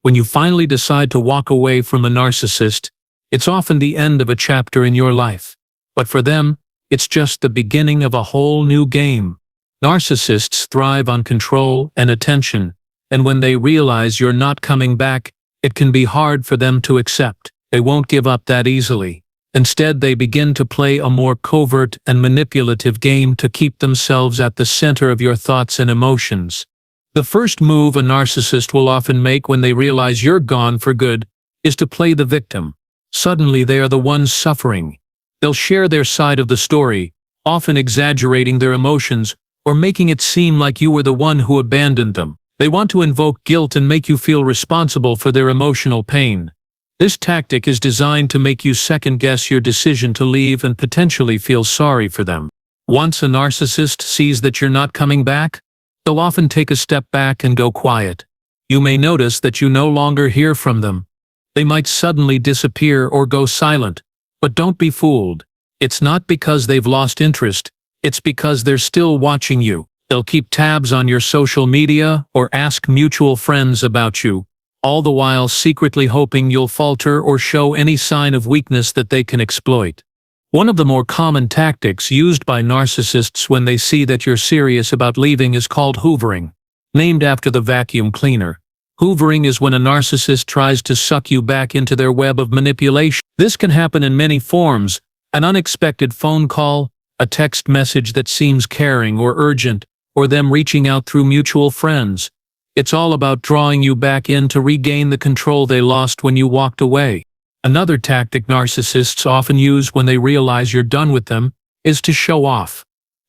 When you finally decide to walk away from a narcissist, it's often the end of a chapter in your life. But for them, it's just the beginning of a whole new game. Narcissists thrive on control and attention, and when they realize you're not coming back, it can be hard for them to accept. They won't give up that easily. Instead, they begin to play a more covert and manipulative game to keep themselves at the center of your thoughts and emotions. The first move a narcissist will often make when they realize you're gone for good is to play the victim. Suddenly, they are the ones suffering. They'll share their side of the story, often exaggerating their emotions or making it seem like you were the one who abandoned them. They want to invoke guilt and make you feel responsible for their emotional pain. This tactic is designed to make you second-guess your decision to leave and potentially feel sorry for them. Once a narcissist sees that you're not coming back, they'll often take a step back and go quiet. You may notice that you no longer hear from them. They might suddenly disappear or go silent, but don't be fooled. It's not because they've lost interest, it's because they're still watching you. They'll keep tabs on your social media or ask mutual friends about you, all the while secretly hoping you'll falter or show any sign of weakness that they can exploit. One of the more common tactics used by narcissists when they see that you're serious about leaving is called hoovering, named after the vacuum cleaner. Hoovering is when a narcissist tries to suck you back into their web of manipulation. This can happen in many forms: an unexpected phone call, a text message that seems caring or urgent, or them reaching out through mutual friends. It's all about drawing you back in to regain the control they lost when you walked away. Another tactic narcissists often use when they realize you're done with them is to show off.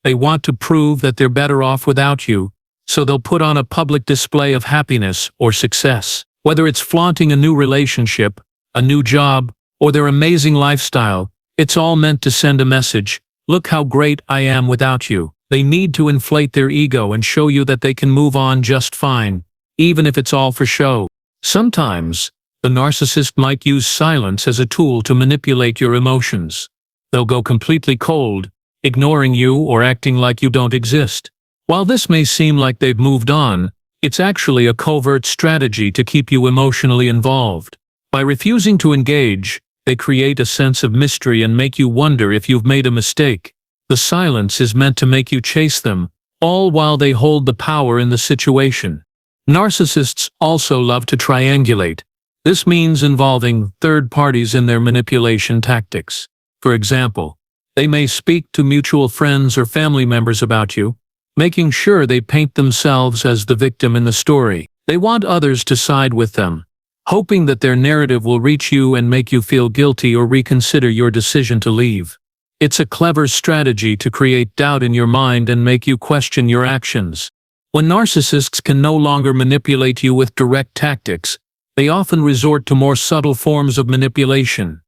They want to prove that they're better off without you, so they'll put on a public display of happiness or success. Whether it's flaunting a new relationship, a new job, or their amazing lifestyle, it's all meant to send a message: look how great I am without you. They need to inflate their ego and show you that they can move on just fine, even if it's all for show. Sometimes, the narcissist might use silence as a tool to manipulate your emotions. They'll go completely cold, ignoring you or acting like you don't exist. While this may seem like they've moved on, it's actually a covert strategy to keep you emotionally involved. By refusing to engage, they create a sense of mystery and make you wonder if you've made a mistake. The silence is meant to make you chase them, all while they hold the power in the situation. Narcissists also love to triangulate. This means involving third parties in their manipulation tactics. For example, they may speak to mutual friends or family members about you, making sure they paint themselves as the victim in the story. They want others to side with them, hoping that their narrative will reach you and make you feel guilty or reconsider your decision to leave. It's a clever strategy to create doubt in your mind and make you question your actions. When narcissists can no longer manipulate you with direct tactics, they often resort to more subtle forms of manipulation.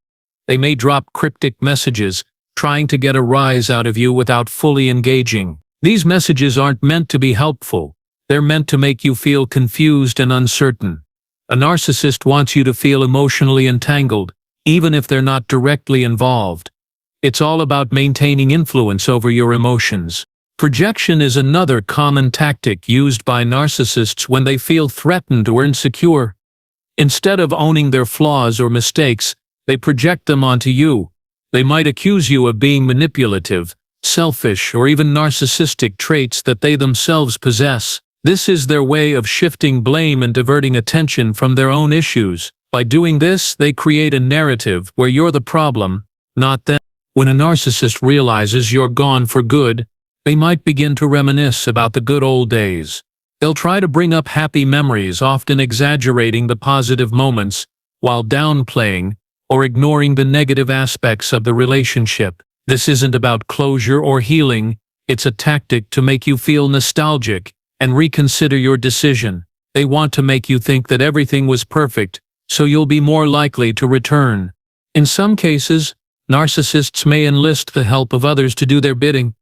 They may drop cryptic messages, trying to get a rise out of you without fully engaging. These messages aren't meant to be helpful. They're meant to make you feel confused and uncertain. A narcissist wants you to feel emotionally entangled, even if they're not directly involved. It's all about maintaining influence over your emotions. Projection is another common tactic used by narcissists when they feel threatened or insecure. Instead of owning their flaws or mistakes, they project them onto you. They might accuse you of being manipulative, selfish, or even narcissistic traits that they themselves possess. This is their way of shifting blame and diverting attention from their own issues. By doing this, they create a narrative where you're the problem, not them. When a narcissist realizes you're gone for good, they might begin to reminisce about the good old days. They'll try to bring up happy memories, often exaggerating the positive moments, while downplaying or ignoring the negative aspects of the relationship. This isn't about closure or healing, it's a tactic to make you feel nostalgic and reconsider your decision. They want to make you think that everything was perfect, so you'll be more likely to return. In some cases, narcissists may enlist the help of others to do their bidding.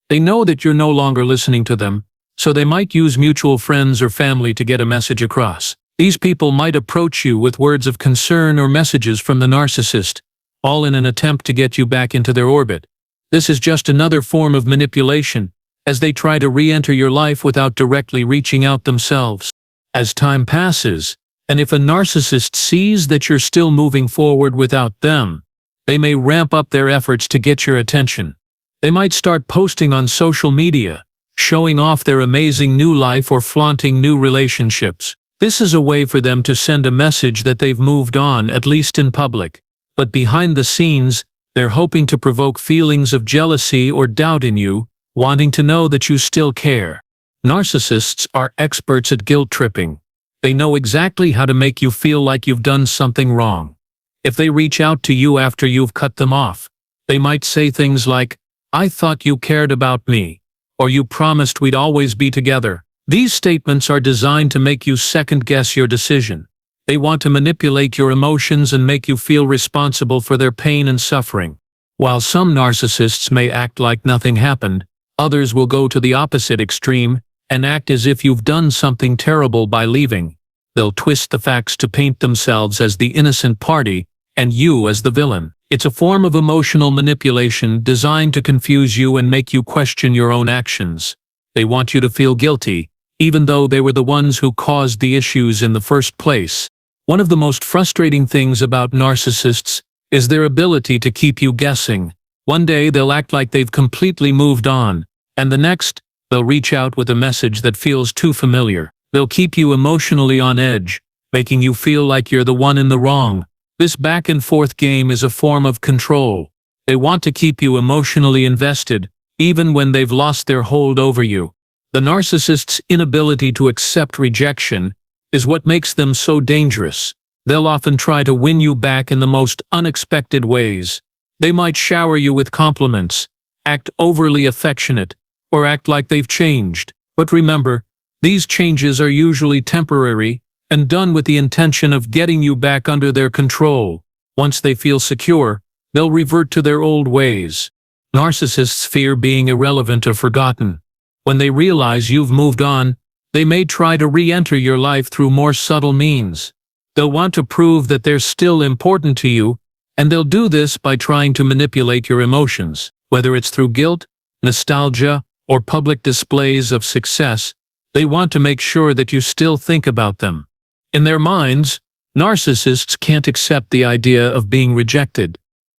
They know that you're no longer listening to them, so they might use mutual friends or family to get a message across. These people might approach you with words of concern or messages from the narcissist, all in an attempt to get you back into their orbit. This is just another form of manipulation, as they try to re-enter your life without directly reaching out themselves. As time passes, And if a narcissist sees that you're still moving forward without them, they may ramp up their efforts to get your attention. They might start posting on social media, showing off their amazing new life or flaunting new relationships. This is a way for them to send a message that they've moved on, at least in public. But behind the scenes, they're hoping to provoke feelings of jealousy or doubt in you, wanting to know that you still care. Narcissists are experts at guilt tripping. They know exactly how to make you feel like you've done something wrong. If they reach out to you after you've cut them off, they might say things like, "I thought you cared about me," or "You promised we'd always be together." These statements are designed to make you second-guess your decision. They want to manipulate your emotions and make you feel responsible for their pain and suffering. While some narcissists may act like nothing happened, others will go to the opposite extreme and act as if you've done something terrible by leaving. They'll twist the facts to paint themselves as the innocent party and you as the villain. It's a form of emotional manipulation designed to confuse you and make you question your own actions. They want you to feel guilty, even though they were the ones who caused the issues in the first place. One of the most frustrating things about narcissists is their ability to keep you guessing. One day they'll act like they've completely moved on, and the next, they'll reach out with a message that feels too familiar. They'll keep you emotionally on edge, making you feel like you're the one in the wrong. This back-and-forth game is a form of control. They want to keep you emotionally invested, even when they've lost their hold over you. The narcissist's inability to accept rejection is what makes them so dangerous. They'll often try to win you back in the most unexpected ways. They might shower you with compliments, act overly affectionate, or act like they've changed. But remember, these changes are usually temporary and done with the intention of getting you back under their control. Once they feel secure, they'll revert to their old ways. Narcissists fear being irrelevant or forgotten. When they realize you've moved on, they may try to re-enter your life through more subtle means. They'll want to prove that they're still important to you, and they'll do this by trying to manipulate your emotions. Whether it's through guilt, nostalgia, or public displays of success, they want to make sure that you still think about them. In their minds, narcissists can't accept the idea of being rejected.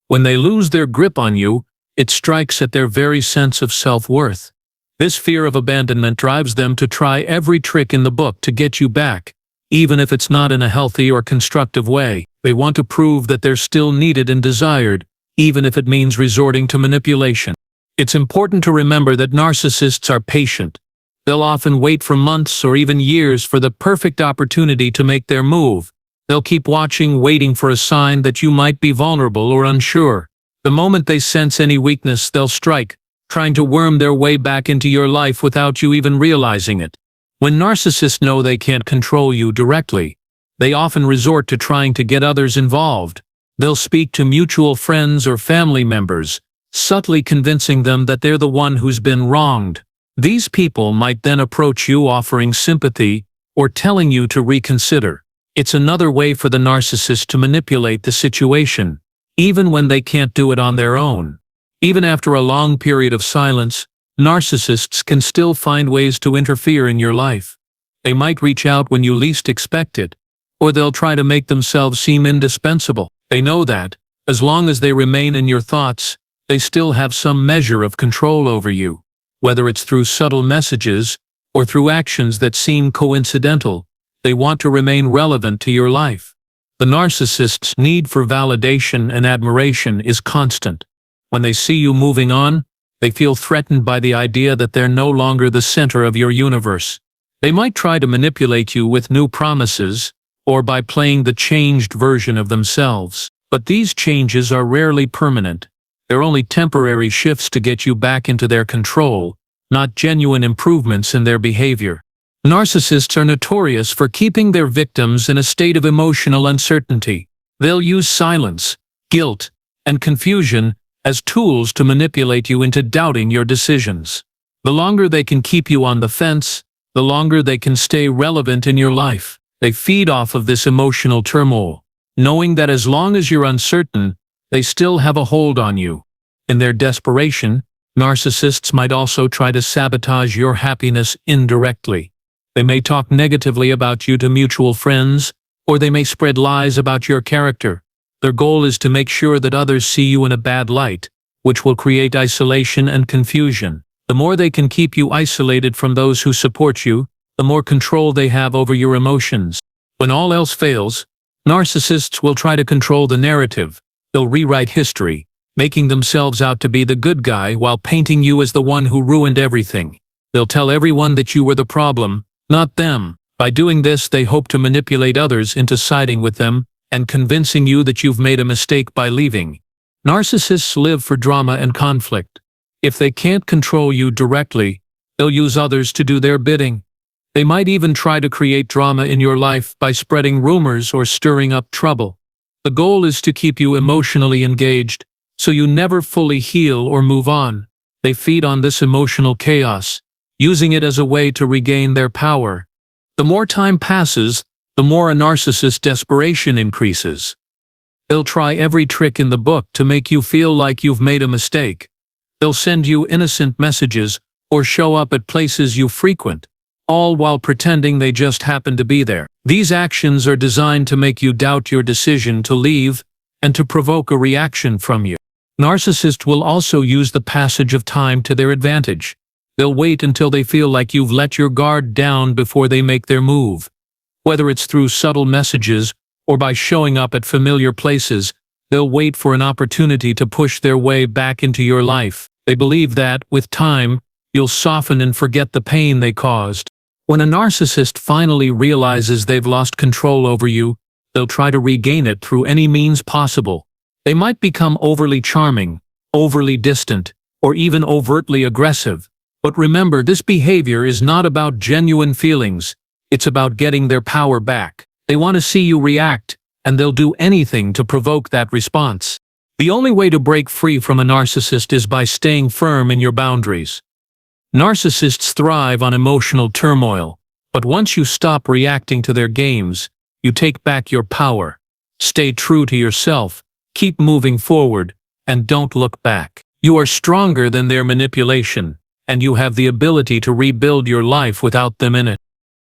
When they lose their grip on you, it strikes at their very sense of self-worth. This fear of abandonment drives them to try every trick in the book to get you back, even if it's not in a healthy or constructive way. They want to prove that they're still needed and desired, even if it means resorting to manipulation. It's important to remember that narcissists are patient. They'll often wait for months or even years for the perfect opportunity to make their move. They'll keep watching, waiting for a sign that you might be vulnerable or unsure. The moment they sense any weakness, they'll strike, trying to worm their way back into your life without you even realizing it. When narcissists know they can't control you directly, they often resort to trying to get others involved. They'll speak to mutual friends or family members, subtly convincing them that they're the one who's been wronged. These people might then approach you offering sympathy or telling you to reconsider. It's another way for the narcissist to manipulate the situation, even when they can't do it on their own. Even after a long period of silence, narcissists can still find ways to interfere in your life. They might reach out when you least expect it, or they'll try to make themselves seem indispensable. They know that, as long as they remain in your thoughts, they still have some measure of control over you. Whether it's through subtle messages or through actions that seem coincidental, they want to remain relevant to your life. The narcissist's need for validation and admiration is constant. When they see you moving on, they feel threatened by the idea that they're no longer the center of your universe. They might try to manipulate you with new promises or by playing the changed version of themselves. But these changes are rarely permanent. They're only temporary shifts to get you back into their control, not genuine improvements in their behavior. Narcissists are notorious for keeping their victims in a state of emotional uncertainty. They'll use silence, guilt, and confusion as tools to manipulate you into doubting your decisions. The longer they can keep you on the fence, the longer they can stay relevant in your life. They feed off of this emotional turmoil, knowing that as long as you're uncertain, they still have a hold on you. In their desperation, narcissists might also try to sabotage your happiness indirectly. They may talk negatively about you to mutual friends or they may spread lies about your character. Their goal is to make sure that others see you in a bad light, which will create isolation and confusion. The more they can keep you isolated from those who support you, the more control they have over your emotions. When all else fails, narcissists will try to control the narrative. They'll rewrite history, making themselves out to be the good guy while painting you as the one who ruined everything. They'll tell everyone that you were the problem, not them. By doing this, they hope to manipulate others into siding with them and convincing you that you've made a mistake by leaving. Narcissists live for drama and conflict. If they can't control you directly, they'll use others to do their bidding. They might even try to create drama in your life by spreading rumors or stirring up trouble. The goal is to keep you emotionally engaged, so you never fully heal or move on. They feed on this emotional chaos, using it as a way to regain their power. The more time passes, the more a narcissist's desperation increases. They'll try every trick in the book to make you feel like you've made a mistake. They'll send you innocent messages or show up at places you frequent, all while pretending they just happen to be there. These actions are designed to make you doubt your decision to leave and to provoke a reaction from you. Narcissists will also use the passage of time to their advantage. They'll wait until they feel like you've let your guard down before they make their move. Whether it's through subtle messages or by showing up at familiar places, they'll wait for an opportunity to push their way back into your life. They believe that, with time, you'll soften and forget the pain they caused. When a narcissist finally realizes they've lost control over you, they'll try to regain it through any means possible. They might become overly charming, overly distant, or even overtly aggressive. But remember, this behavior is not about genuine feelings. It's about getting their power back. They want to see you react, and they'll do anything to provoke that response. The only way to break free from a narcissist is by staying firm in your boundaries. Narcissists thrive on emotional turmoil, but once you stop reacting to their games, you take back your power. Stay true to yourself, keep moving forward, and don't look back. You are stronger than their manipulation, and you have the ability to rebuild your life without them in it.